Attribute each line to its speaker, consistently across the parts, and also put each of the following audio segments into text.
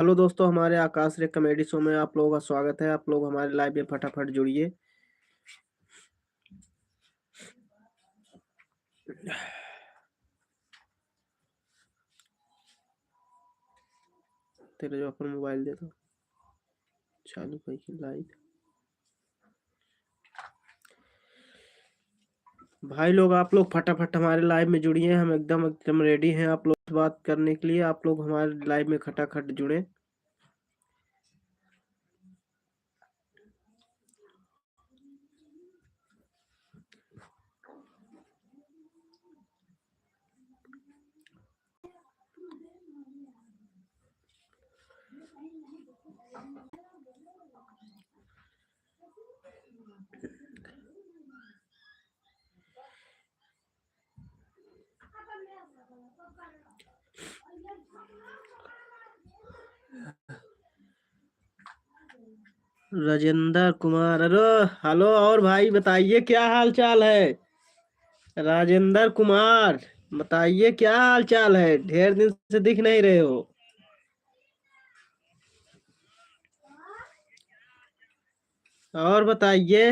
Speaker 1: Hello दोस्तों, हमारे आकाश रे कॉमेडी शो में आप लोगों का स्वागत है। आप लोग हमारे लाइव में फटाफट जुड़िए। तेरे जो अपन मोबाइल दे दो चालू कर के लाइव। भाई लोग, आप लोग फटाफट हमारे लाइव में जुड़िए। हम एकदम एकदम रेडी हैं आप लोग से बात करने के लिए। आप लोग हमारे लाइव में खटाखट जुड़े। राजेंद्र कुमार, अरे हेलो। और भाई बताइए क्या हाल चाल है। राजेंद्र कुमार, बताइए क्या हाल चाल है। ढेर दिन से दिख नहीं रहे हो। और बताइए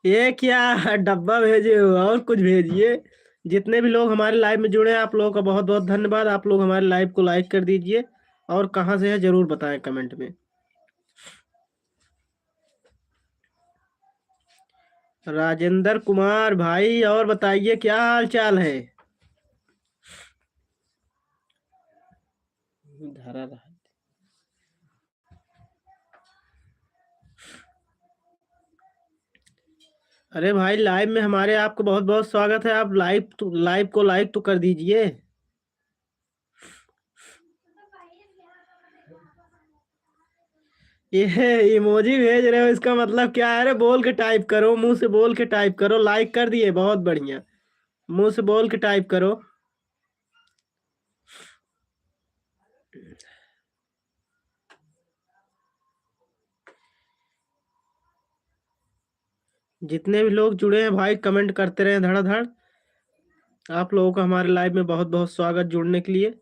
Speaker 1: ये क्या डब्बा भेजे हो, और कुछ भेजिए। जितने भी लोग हमारे लाइव में जुड़े हैं, आप लोगों का बहुत बहुत धन्यवाद। आप लोग हमारे लाइव को लाइक कर दीजिए और कहाँ से है जरूर बताएं कमेंट में। राजेंद्र कुमार भाई, और बताइए क्या हाल चाल है। धरा रहा। अरे भाई, लाइव में हमारे आपको बहुत बहुत स्वागत है। आप लाइव को लाइक तो कर दीजिए। ये इमोजी भेज रहे हो, इसका मतलब क्या है। अरे बोल के टाइप करो, मुंह से बोल के टाइप करो। लाइक कर दिए, बहुत बढ़िया। मुंह से बोल के टाइप करो। जितने भी लोग जुड़े हैं भाई, कमेंट करते रहे धड़ाधड़। आप लोगों का हमारे लाइव में बहुत बहुत स्वागत जुड़ने के लिए।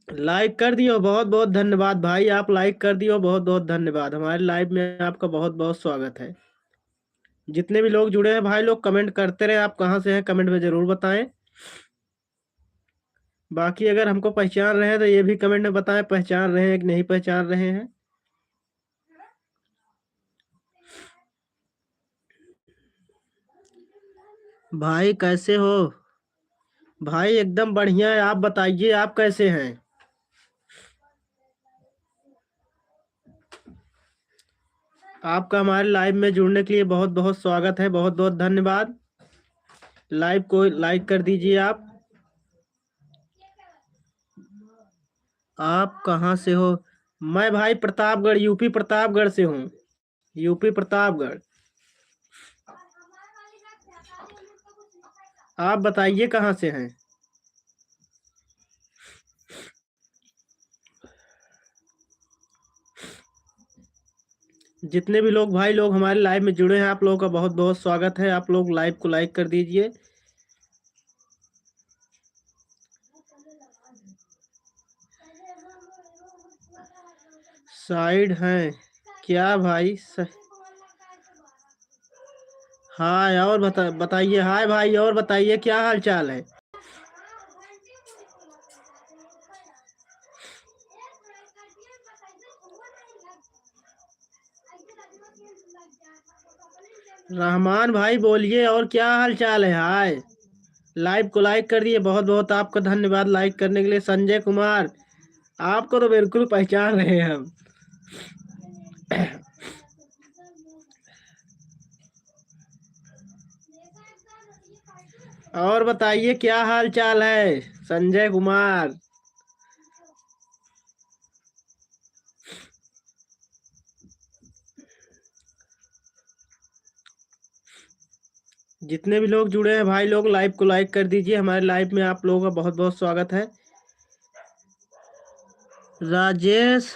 Speaker 1: लाइक कर दियो, बहुत बहुत धन्यवाद भाई। आप लाइक कर दियो, बहुत बहुत धन्यवाद। हमारे लाइव में आपका बहुत बहुत स्वागत है। जितने भी लोग जुड़े हैं भाई लोग, कमेंट करते रहे। आप कहाँ से हैं कमेंट में जरूर बताएं। बाकी अगर हमको पहचान रहे हैं तो ये भी कमेंट में बताएं, पहचान रहे हैं कि नहीं पहचान रहे हैं। भाई कैसे हो। भाई एकदम बढ़िया है। आप बताइए आप कैसे हैं। आपका हमारे लाइव में जुड़ने के लिए बहुत बहुत स्वागत है, बहुत बहुत धन्यवाद। लाइव को लाइक कर दीजिए आप। आप कहाँ से हो। मैं भाई प्रतापगढ़, यूपी प्रतापगढ़ से हूँ। यूपी प्रतापगढ़। आप बताइए कहाँ से हैं। जितने भी लोग भाई लोग हमारे लाइव में जुड़े हैं, आप लोगों का बहुत बहुत स्वागत है। आप लोग लाइव को लाइक कर दीजिए। साइड हैं क्या भाई हाय, और बताइए। हाय भाई, और बताइए क्या हाल चाल है। रहमान भाई बोलिए, और क्या हाल चाल है। हाय। लाइव को लाइक कर दिए, बहुत बहुत आपका धन्यवाद लाइक करने के लिए। संजय कुमार, आपको तो बिल्कुल पहचान रहे हैं हम। और बताइए क्या हाल चाल है संजय कुमार। जितने भी लोग जुड़े हैं भाई लोग, लाइव को लाइक कर दीजिए। हमारे लाइव में आप लोगों का बहुत बहुत स्वागत है। राजेश,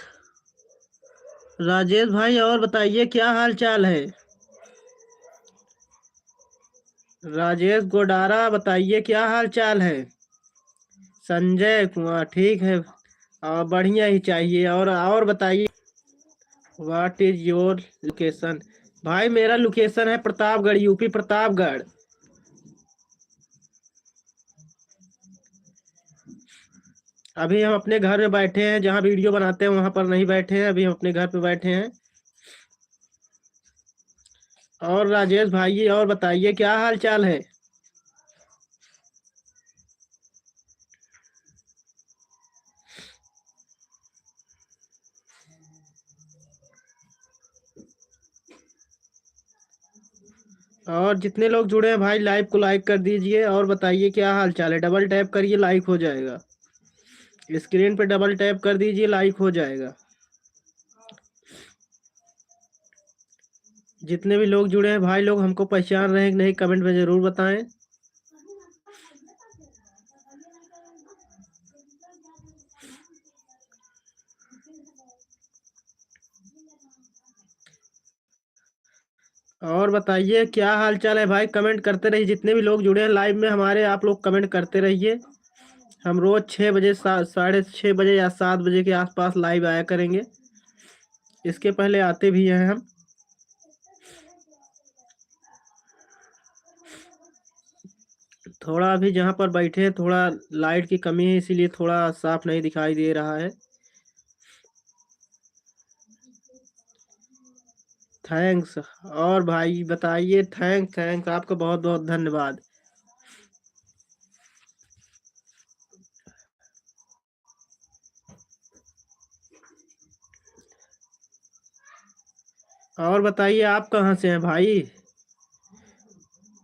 Speaker 1: राजेश भाई, और बताइए क्या हाल चाल है। राजेश गोडारा, बताइए क्या हाल चाल है। संजय कुमार, ठीक है। और बढ़िया ही चाहिए। और बताइए, व्हाट इज योर लोकेशन? भाई मेरा लोकेशन है प्रतापगढ़, यूपी प्रतापगढ़। अभी हम अपने घर में बैठे हैं, जहाँ वीडियो बनाते हैं वहां पर नहीं बैठे हैं, अभी हम अपने घर पे बैठे हैं। और राजेश भाई, और बताइए क्या हाल चाल है? और जितने लोग जुड़े हैं भाई, लाइव को लाइक कर दीजिए और बताइए क्या हाल चाल है। डबल टैप करिए, लाइक हो जाएगा। स्क्रीन पे डबल टैप कर दीजिए, लाइक हो जाएगा। जितने भी लोग जुड़े हैं भाई लोग, हमको पहचान रहे हैं कि नहीं, कमेंट में जरूर बताएं। और बताइए क्या हाल चाल है भाई, कमेंट करते रहिए। जितने भी लोग जुड़े हैं लाइव में हमारे, आप लोग कमेंट करते रहिए। हम रोज 6 बजे, 6:30 या 7 बजे के आसपास लाइव आया करेंगे। इसके पहले आते भी हैं हम। थोड़ा अभी जहाँ पर बैठे हैं थोड़ा लाइट की कमी है, इसीलिए थोड़ा साफ नहीं दिखाई दे रहा है। थैंक्स। और भाई बताइए, थैंक आपका बहुत बहुत धन्यवाद। और बताइए आप कहाँ से हैं भाई?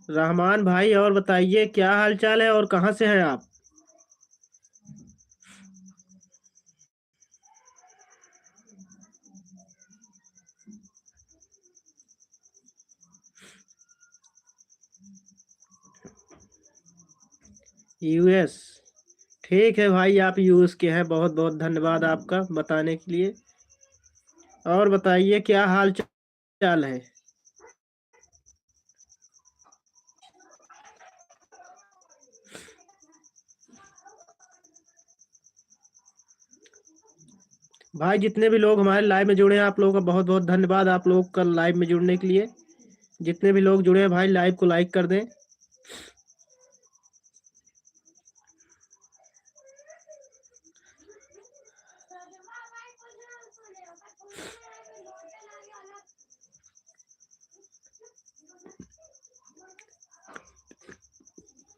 Speaker 1: रहमान भाई, और बताइए क्या हाल चाल है और कहाँ से हैं आप? यूएस। ठीक है भाई, आप यूएस के हैं, बहुत बहुत धन्यवाद आपका बताने के लिए। और बताइए क्या हाल चाल है? भाई जितने भी लोग हमारे लाइव में जुड़े हैं, आप लोगों का बहुत बहुत धन्यवाद, आप लोग का लाइव में जुड़ने के लिए। जितने भी लोग जुड़े हैं भाई, लाइव को लाइक कर दें।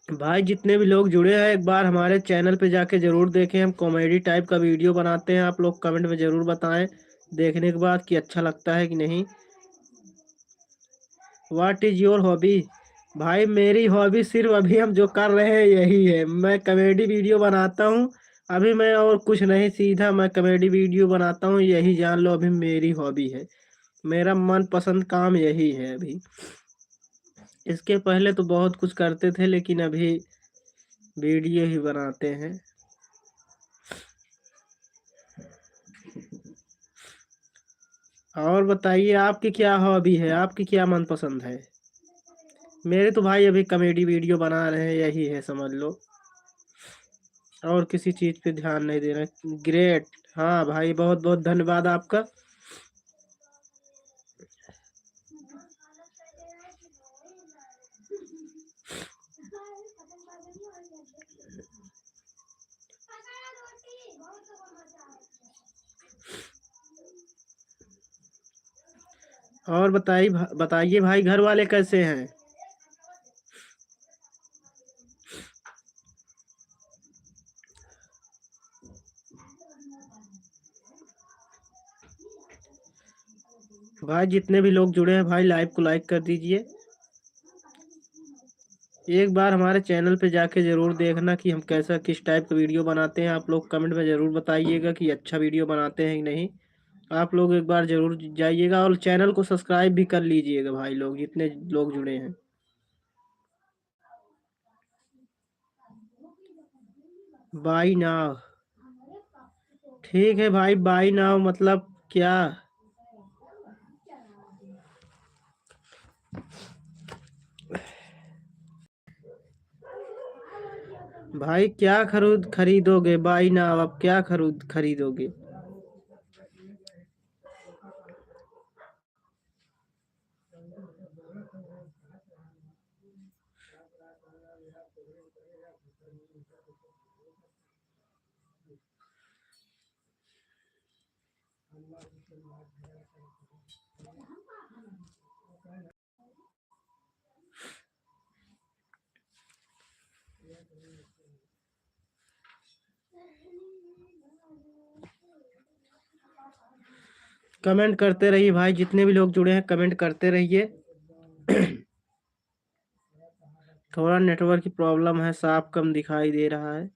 Speaker 1: भाई जितने भी लोग जुड़े हैं, एक बार हमारे चैनल पे जाके जरूर देखें। हम कॉमेडी टाइप का वीडियो बनाते हैं, आप लोग कमेंट में जरूर बताएं देखने के बाद कि अच्छा लगता है कि नहीं। What is your hobby? भाई मेरी हॉबी सिर्फ अभी हम जो कर रहे हैं यही है, मैं कॉमेडी वीडियो बनाता हूँ। अभी मैं और कुछ नहीं, सीधा मैं कॉमेडी वीडियो बनाता हूँ, यही जान लो अभी मेरी हॉबी है। मेरा मनपसंद काम यही है अभी। इसके पहले तो बहुत कुछ करते थे, लेकिन अभी वीडियो ही बनाते हैं। और बताइए आपकी क्या हॉबी है, आपकी क्या मनपसंद है? मेरे तो भाई अभी कॉमेडी वीडियो बना रहे हैं, यही है समझ लो। और किसी चीज पे ध्यान नहीं दे रहे। ग्रेट। हाँ भाई, बहुत बहुत धन्यवाद आपका। और बताइए भाई, घर वाले कैसे हैं? भाई जितने भी लोग जुड़े हैं भाई, लाइव को लाइक कर दीजिए। एक बार हमारे चैनल पे जाके जरूर देखना कि हम कैसा किस टाइप का वीडियो बनाते हैं। आप लोग कमेंट में जरूर बताइएगा कि अच्छा वीडियो बनाते हैं कि नहीं। आप लोग एक बार जरूर जाइएगा और चैनल को सब्सक्राइब भी कर लीजिएगा भाई लोग, जितने लोग जुड़े हैं। बाई नाव। ठीक है भाई, बाई नाव मतलब क्या? भाई क्या खरीदोगे भाई ना, अब क्या खरीदोगे? कमेंट करते रहिए भाई, जितने भी लोग जुड़े हैं कमेंट करते रहिए। थोड़ा नेटवर्क की प्रॉब्लम है, साफ कम दिखाई दे रहा है।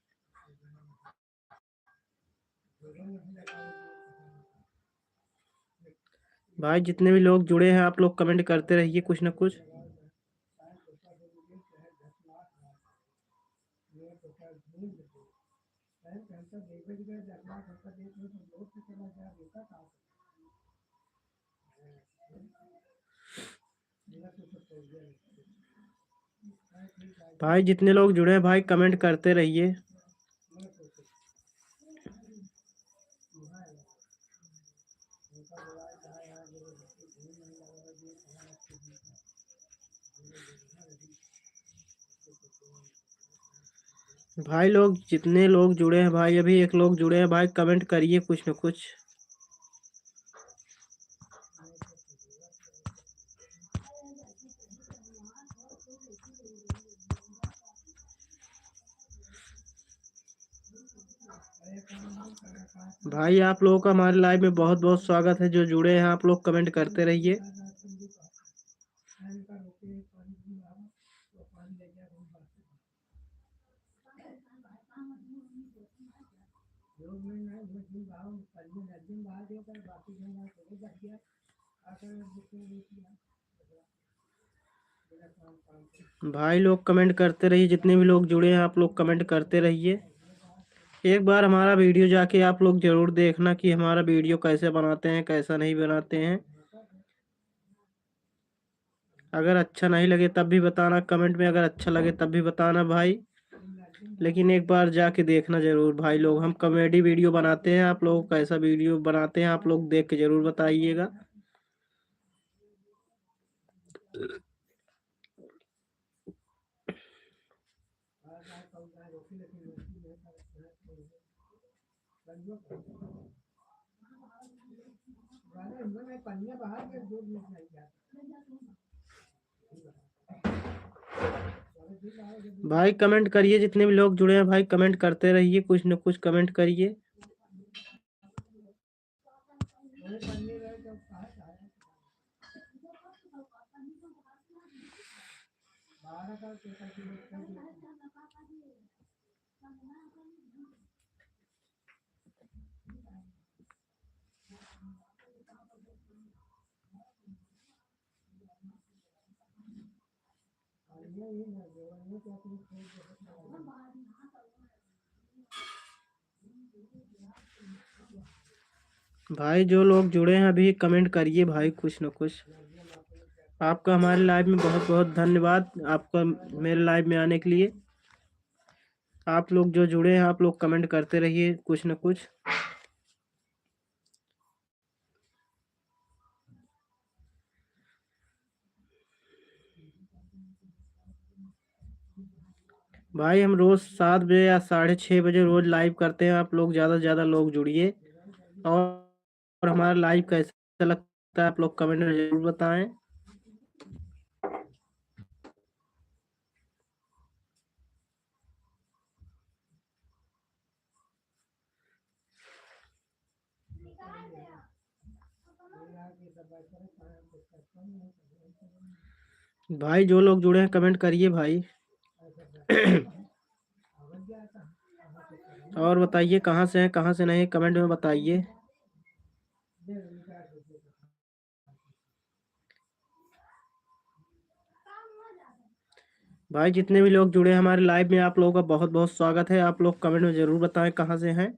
Speaker 1: भाई जितने भी लोग जुड़े हैं आप लोग कमेंट करते रहिए कुछ ना कुछ। भाई जितने लोग जुड़े हैं भाई कमेंट करते रहिए। भाई लोग जितने लोग जुड़े हैं भाई, अभी एक लोग जुड़े हैं भाई, कमेंट करिए कुछ ना कुछ। भाई आप लोगों का हमारे लाइव में बहुत बहुत स्वागत है, जो जुड़े हैं आप लोग कमेंट करते रहिए। भाई लोग कमेंट करते रहिए, जितने भी लोग जुड़े हैं आप लोग कमेंट करते रहिए। एक बार हमारा वीडियो जाके आप लोग जरूर देखना कि हमारा वीडियो कैसे बनाते हैं कैसा नहीं बनाते हैं। अगर अच्छा नहीं लगे तब भी बताना कमेंट में, अगर अच्छा लगे तब भी बताना भाई। लेकिन एक बार जाके देखना जरूर भाई लोग, हम कॉमेडी वीडियो बनाते हैं, आप लोग कैसा वीडियो बनाते हैं आप लोग देख के जरूर बताइएगा। भाई कमेंट करिए, जितने भी लोग जुड़े हैं भाई कमेंट करते रहिए, कुछ न कुछ कमेंट करिए। भाई जो लोग जुड़े हैं अभी कमेंट करिए भाई कुछ न कुछ। आपका हमारे लाइव में बहुत बहुत धन्यवाद, आपका मेरे लाइव में आने के लिए। आप लोग जो जुड़े हैं आप लोग कमेंट करते रहिए कुछ न कुछ। भाई हम रोज 7 बजे या 6:30 बजे रोज लाइव करते हैं, आप लोग ज़्यादा से ज़्यादा लोग जुड़िए। और हमारा लाइव कैसा लगता है आप लोग कमेंट में जरूर बताएं। भाई जो लोग जुड़े हैं कमेंट करिए भाई। और बताइए कहाँ से हैं कहाँ से नहीं, कमेंट में बताइए। भाई जितने भी लोग जुड़े हैं हमारे लाइव में आप लोगों का बहुत बहुत स्वागत है, आप लोग कमेंट में ज़रूर बताएं कहाँ से हैं।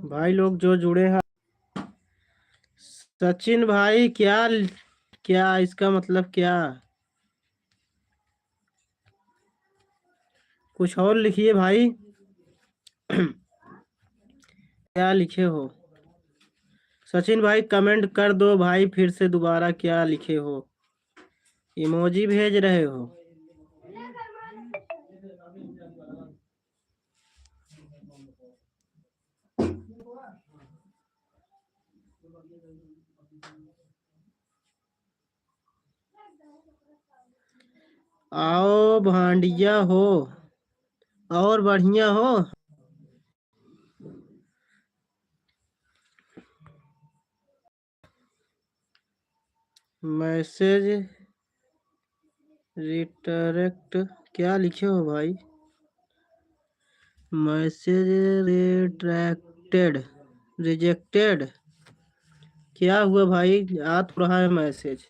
Speaker 1: भाई लोग जो जुड़े हैं। सचिन भाई क्या क्या इसका मतलब क्या? कुछ और लिखिए भाई। क्या लिखे हो? सचिन भाई कमेंट कर दो भाई, फिर से दोबारा क्या लिखे हो? इमोजी भेज रहे हो? आओ भांडिया हो और बढ़िया हो। मैसेज रिटरेक्ट क्या लिखे हो भाई? मैसेज रिट्रैक्टेड रिजेक्टेड क्या हुआ भाई? आ तो रहा है मैसेज।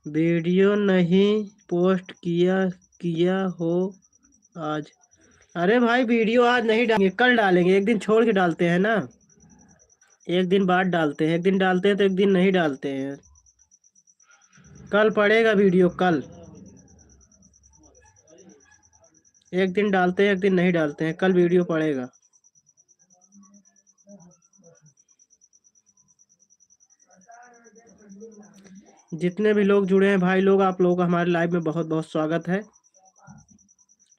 Speaker 1: वीडियो नहीं पोस्ट किया किया हो आज? अरे भाई वीडियो आज नहीं डालेंगे, कल डालेंगे। एक दिन छोड़ के डालते हैं ना। एक दिन बाद डालते हैं, एक दिन डालते हैं तो एक दिन नहीं डालते हैं। कल पड़ेगा वीडियो कल। एक दिन डालते हैं एक दिन नहीं डालते हैं, कल वीडियो पड़ेगा। जितने भी लोग जुड़े हैं भाई लोग, आप लोगों का हमारे लाइव में बहुत बहुत स्वागत है।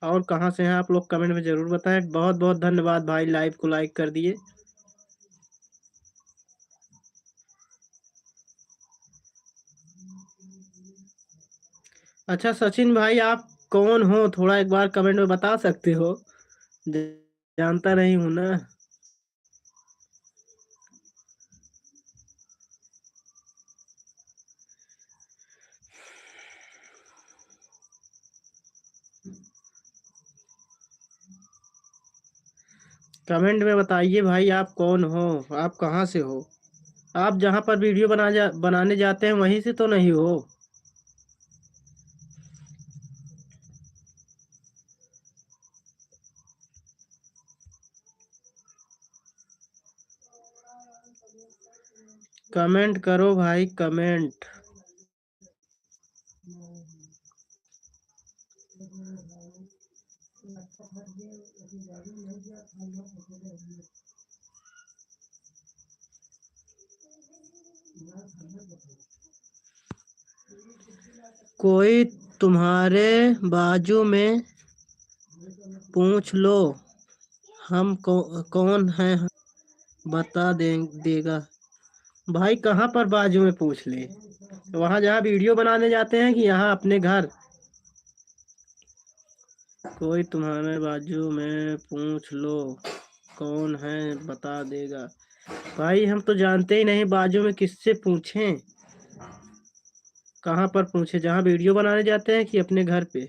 Speaker 1: और कहाँ से हैं आप लोग कमेंट में ज़रूर बताएं। बहुत बहुत धन्यवाद भाई, लाइव को लाइक कर दिए। अच्छा सचिन भाई आप कौन हो, थोड़ा एक बार कमेंट में बता सकते हो? ज- जानता नहीं हूँ ना। कमेंट में बताइए भाई आप कौन हो, आप कहाँ से हो? आप जहाँ पर वीडियो बनाने जाते हैं वहीं से तो नहीं हो? कमेंट करो भाई कमेंट। कोई तुम्हारे बाजू में पूछ लो हम कौन है, बता देगा। भाई कहाँ पर बाजू में पूछ ले? वहाँ जहाँ वीडियो बनाने जाते हैं कि यहाँ अपने घर? कोई तुम्हारे बाजू में पूछ लो कौन है बता देगा। भाई हम तो जानते ही नहीं, बाजू में किससे पूछें? कहाँ पर पूछे, जहाँ वीडियो बनाने जाते हैं कि अपने घर पे?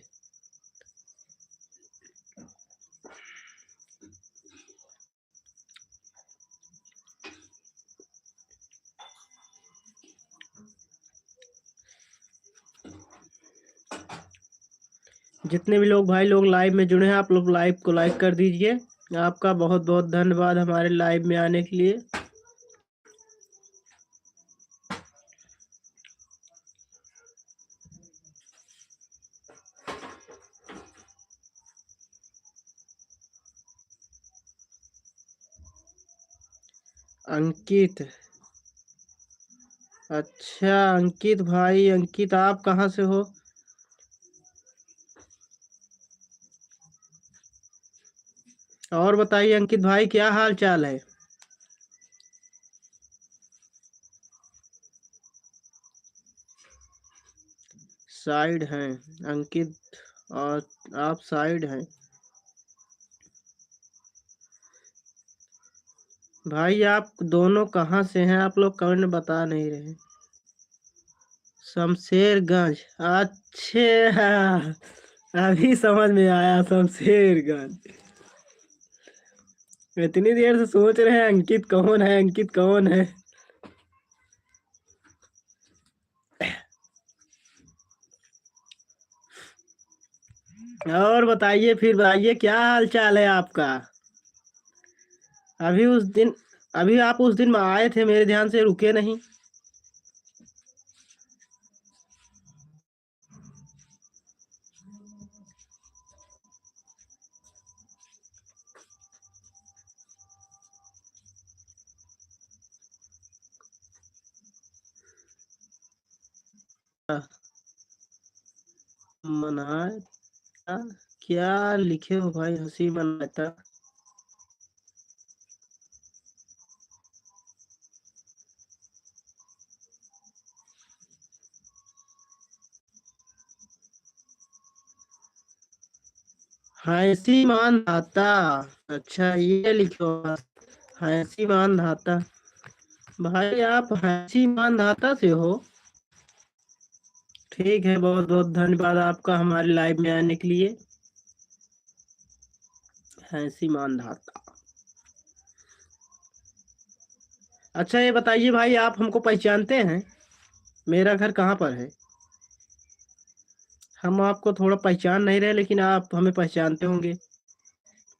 Speaker 1: जितने भी लोग भाई लोग लाइव में जुड़े हैं, आप लोग लाइव को लाइक कर दीजिए। आपका बहुत बहुत धन्यवाद हमारे लाइव में आने के लिए। अंकित, अच्छा अंकित भाई, अंकित आप कहाँ से हो? और बताइए अंकित भाई क्या हाल चाल है? साइड हैं अंकित, और आप साइड हैं? भाई आप दोनों कहाँ से हैं? आप लोग कमेंट में बता नहीं रहे। शमशेरगंज, अच्छा अभी समझ में आया, शमशेरगंज। इतनी देर से सोच रहे हैं अंकित कौन है, अंकित कौन है। और बताइए, फिर बताइए क्या हाल चाल है आपका। अभी उस दिन अभी आप उस दिन आए थे, मेरे ध्यान से रुके नहीं। मनाया क्या लिखे हो भाई, हंसी मनाता। हंसी मान धाता। अच्छा ये लिखो, हंसी मान धाता। भाई आप हंसी मान धाता से हो। ठीक है, बहुत बहुत धन्यवाद आपका हमारे लाइव में आने के लिए। हंसी मान धाता। अच्छा ये बताइए भाई, आप हमको पहचानते हैं? मेरा घर कहाँ पर है? हम आपको थोड़ा पहचान नहीं रहे, लेकिन आप हमें पहचानते होंगे।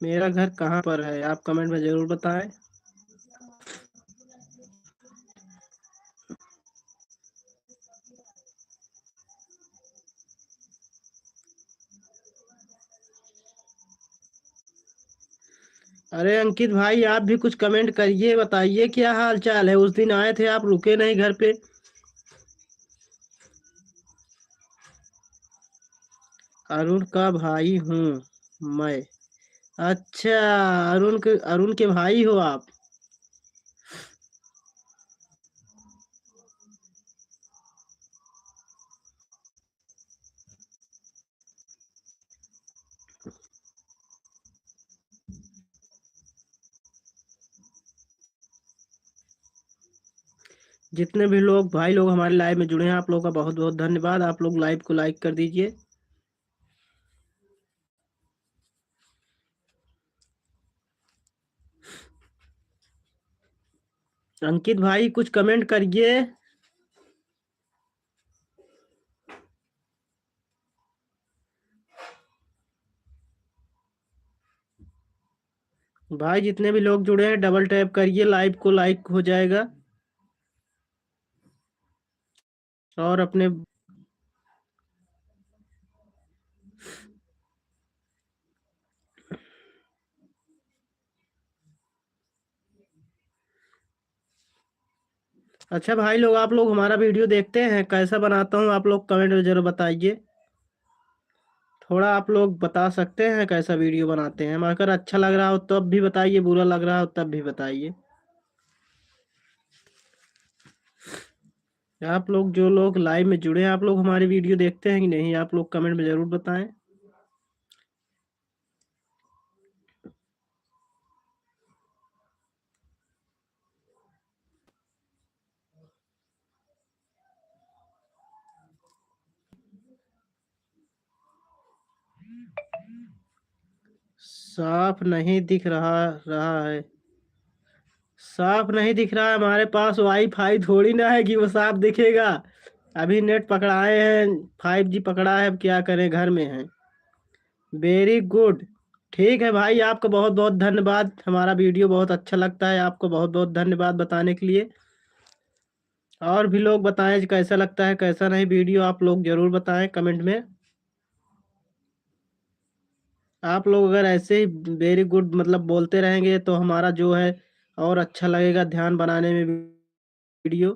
Speaker 1: मेरा घर कहाँ पर है आप कमेंट में ज़रूर बताएं। अरे अंकित भाई, आप भी कुछ कमेंट करिए, बताइए क्या हाल चाल है। उस दिन आए थे आप, रुके नहीं घर पे। अरुण का भाई हूँ मैं। अच्छा, अरुण के भाई हो आप। जितने भी लोग भाई लोग हमारे लाइव में जुड़े हैं, आप लोगों का बहुत बहुत धन्यवाद। आप लोग लाइव को लाइक कर दीजिए। अंकित भाई कुछ कमेंट करिए। भाई जितने भी लोग जुड़े हैं, डबल टैप करिए, लाइव को लाइक हो जाएगा। और अपने अच्छा भाई लोग, आप लोग हमारा वीडियो देखते हैं, कैसा बनाता हूँ आप लोग कमेंट में जरूर बताइए। थोड़ा आप लोग बता सकते हैं कैसा वीडियो बनाते हैं। अगर अच्छा लग रहा हो तब भी बताइए, बुरा लग रहा हो तब भी बताइए। आप लोग जो लोग लाइव में जुड़े हैं, आप लोग हमारी वीडियो देखते हैं कि नहीं, आप लोग कमेंट में जरूर बताएं। साफ नहीं दिख रहा रहा है। साफ नहीं दिख रहा है, हमारे पास वाईफाई थोड़ी ना है कि वो साफ दिखेगा। अभी नेट पकड़ाए हैं, 5G पकड़ा है, अब क्या करें, घर में है। Very good. ठीक है भाई, आपका बहुत बहुत धन्यवाद। हमारा वीडियो बहुत अच्छा लगता है, आपको बहुत बहुत धन्यवाद बताने के लिए। और भी लोग बताएं कैसा लगता है कैसा नहीं वीडियो, आप लोग जरूर बताएं कमेंट में। आप लोग अगर ऐसे ही वेरी गुड मतलब बोलते रहेंगे तो हमारा जो है और अच्छा लगेगा ध्यान बनाने में वीडियो।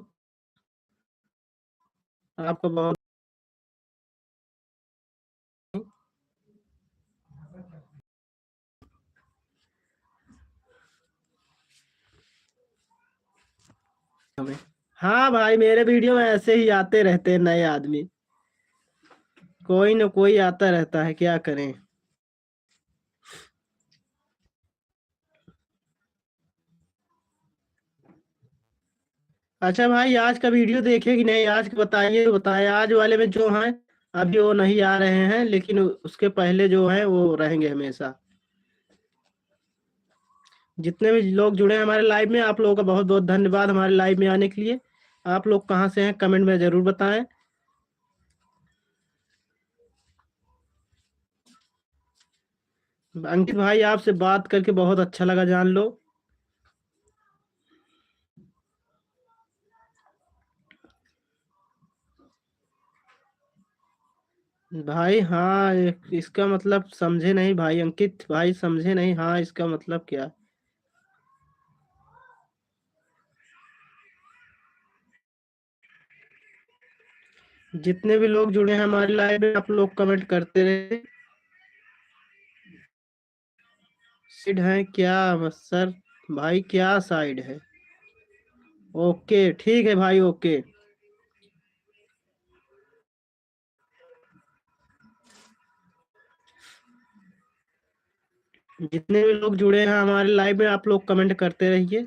Speaker 1: आपको बहुत हमें। हाँ भाई, मेरे वीडियो में ऐसे ही आते रहते हैं नए आदमी, कोई न कोई आता रहता है, क्या करें। अच्छा भाई, आज का वीडियो देखे कि नहीं, आज का बताइए, बताएं। आज वाले में जो हैं अभी वो नहीं आ रहे हैं, लेकिन उसके पहले जो हैं वो रहेंगे हमेशा। जितने भी लोग जुड़े हैं हमारे लाइव में, आप लोगों का बहुत बहुत धन्यवाद हमारे लाइव में आने के लिए। आप लोग कहाँ से हैं कमेंट में ज़रूर बताएं। अंकित भाई, आपसे बात करके बहुत अच्छा लगा, जान लो। भाई हाँ, इसका मतलब समझे नहीं भाई, अंकित भाई समझे नहीं, हाँ इसका मतलब क्या। जितने भी लोग जुड़े हैं हमारे लाइव में, आप लोग कमेंट करते रहे। साइड है क्या सर? भाई क्या साइड है? ओके ठीक है भाई, ओके। जितने भी लोग जुड़े हैं हमारे लाइव में, आप लोग कमेंट करते रहिए।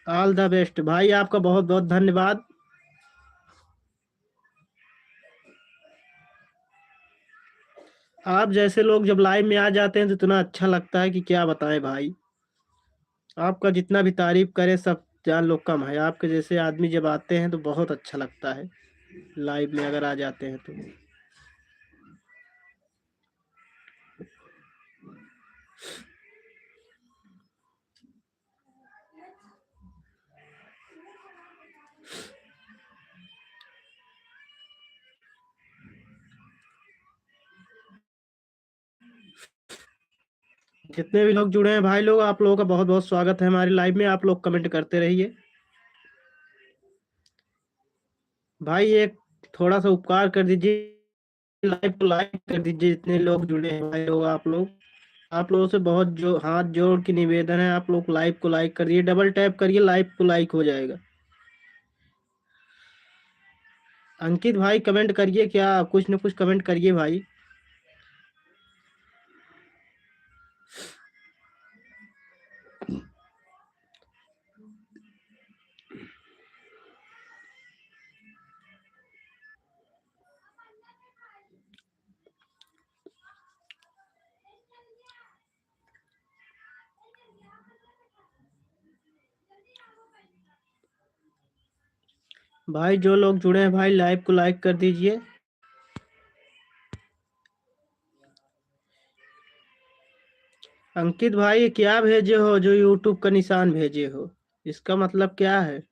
Speaker 1: ऑल द बेस्ट भाई, आपका बहुत बहुत धन्यवाद। आप जैसे लोग जब लाइव में आ जाते हैं तो इतना अच्छा लगता है कि क्या बताएं भाई। आपका जितना भी तारीफ करें सब जान लो कम है। आपके जैसे आदमी जब आते हैं तो बहुत अच्छा लगता है, लाइव में अगर आ जाते हैं तो। जितने भी लोग जुड़े हैं भाई लोग, आप लोगों का बहुत बहुत स्वागत है हमारे लाइव में। आप लोग कमेंट करते रहिए। भाई एक थोड़ा सा उपकार कर दीजिए, लाइव को लाइक कर दीजिए। जितने लोग जुड़े हैं भाई लोग, आप लोगों से बहुत जो हाथ जोड़ के निवेदन है, आप लोग लाइव को लाइक करिए, डबल टैप करिए, लाइव को लाइक हो जाएगा। अंकित भाई कमेंट करिए, क्या कुछ न कुछ कमेंट करिए भाई। भाई जो लोग जुड़े हैं भाई, लाइव को लाइक कर दीजिए। अंकित भाई क्या भेजे हो, जो यूट्यूब का निशान भेजे हो, इसका मतलब क्या है?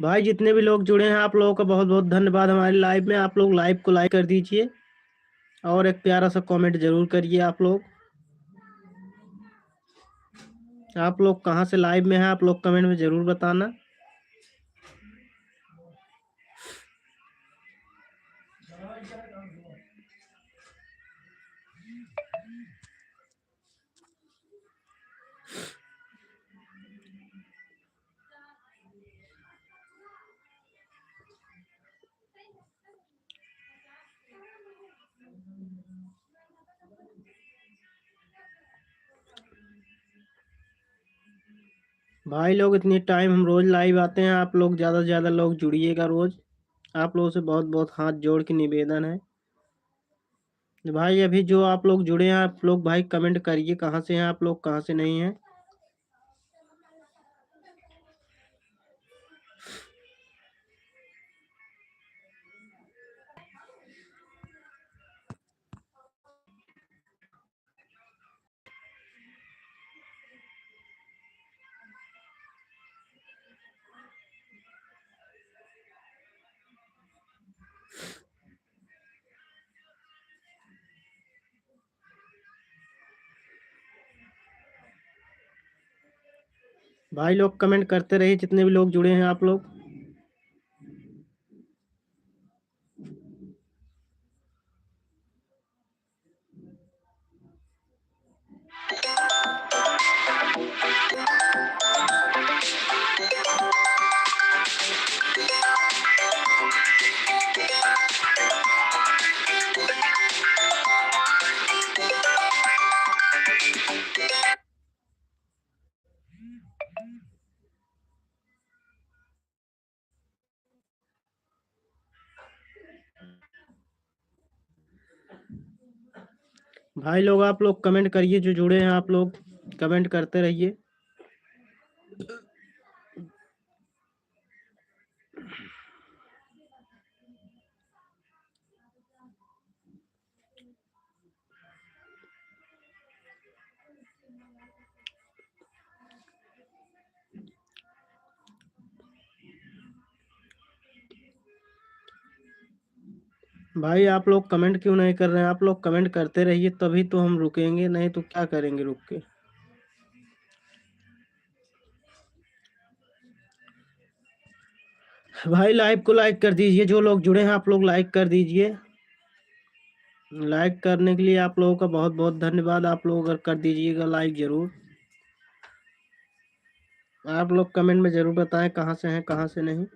Speaker 1: भाई जितने भी लोग जुड़े हैं, आप लोगों का बहुत बहुत धन्यवाद हमारे लाइव में। आप लोग लाइव को लाइक कर दीजिए और एक प्यारा सा कमेंट जरूर करिए। आप लोग कहाँ से लाइव में हैं, आप लोग कमेंट में जरूर बताना। भाई लोग इतनी टाइम हम रोज लाइव आते हैं, आप लोग ज़्यादा से ज़्यादा लोग जुड़िएगा रोज। आप लोगों से बहुत बहुत हाथ जोड़ के निवेदन है। भाई अभी जो आप लोग जुड़े हैं, आप लोग भाई कमेंट करिए, कहाँ से हैं आप लोग, कहाँ से नहीं हैं। भाई लोग कमेंट करते रहिए, जितने भी लोग जुड़े हैं आप लोग। भाई लोग आप लोग कमेंट करिए, जो जुड़े हैं आप लोग कमेंट करते रहिए। भाई आप लोग कमेंट क्यों नहीं कर रहे हैं? आप लोग कमेंट करते रहिए, तभी तो हम रुकेंगे, नहीं तो क्या करेंगे रुक के। भाई लाइव को लाइक कर दीजिए, जो लोग जुड़े हैं आप लोग लाइक कर दीजिए। लाइक करने के लिए आप लोगों का बहुत बहुत धन्यवाद। आप लोग अगर कर दीजिएगा लाइक जरूर। आप लोग कमेंट में जरूर बताएं कहाँ से हैं कहाँ से नहीं।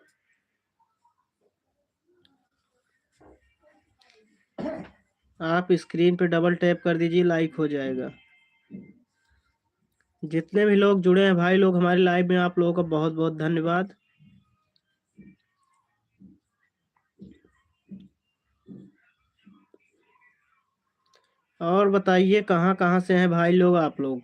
Speaker 1: आप स्क्रीन पे डबल टैप कर दीजिए, लाइक हो जाएगा। जितने भी लोग जुड़े हैं भाई लोग हमारे लाइव में, आप लोगों का बहुत बहुत धन्यवाद। और बताइए कहाँ कहाँ से हैं भाई लोग आप लोग।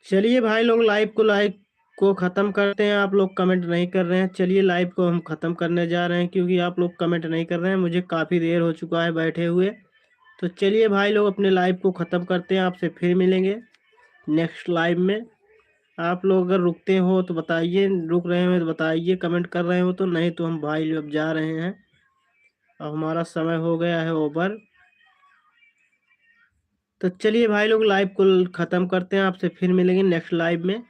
Speaker 1: चलिए भाई लोग लाइव को लाइक को ख़त्म करते हैं। आप लोग कमेंट नहीं कर रहे हैं, चलिए लाइव को हम ख़त्म करने जा रहे हैं, क्योंकि आप लोग कमेंट नहीं कर रहे हैं। मुझे काफ़ी देर हो चुका है बैठे हुए। तो चलिए भाई लोग अपने लाइव को ख़त्म करते हैं, आपसे फिर मिलेंगे नेक्स्ट लाइव में। आप लोग अगर रुकते हो तो बताइए, रुक रहे हो तो बताइए, कमेंट कर रहे हो तो, नहीं तो हम भाई लोग अब जा रहे हैं। अब हमारा समय हो गया है ओवर। तो चलिए भाई लोग लाइव को ख़त्म करते हैं, आपसे फिर मिलेंगे नेक्स्ट लाइव में।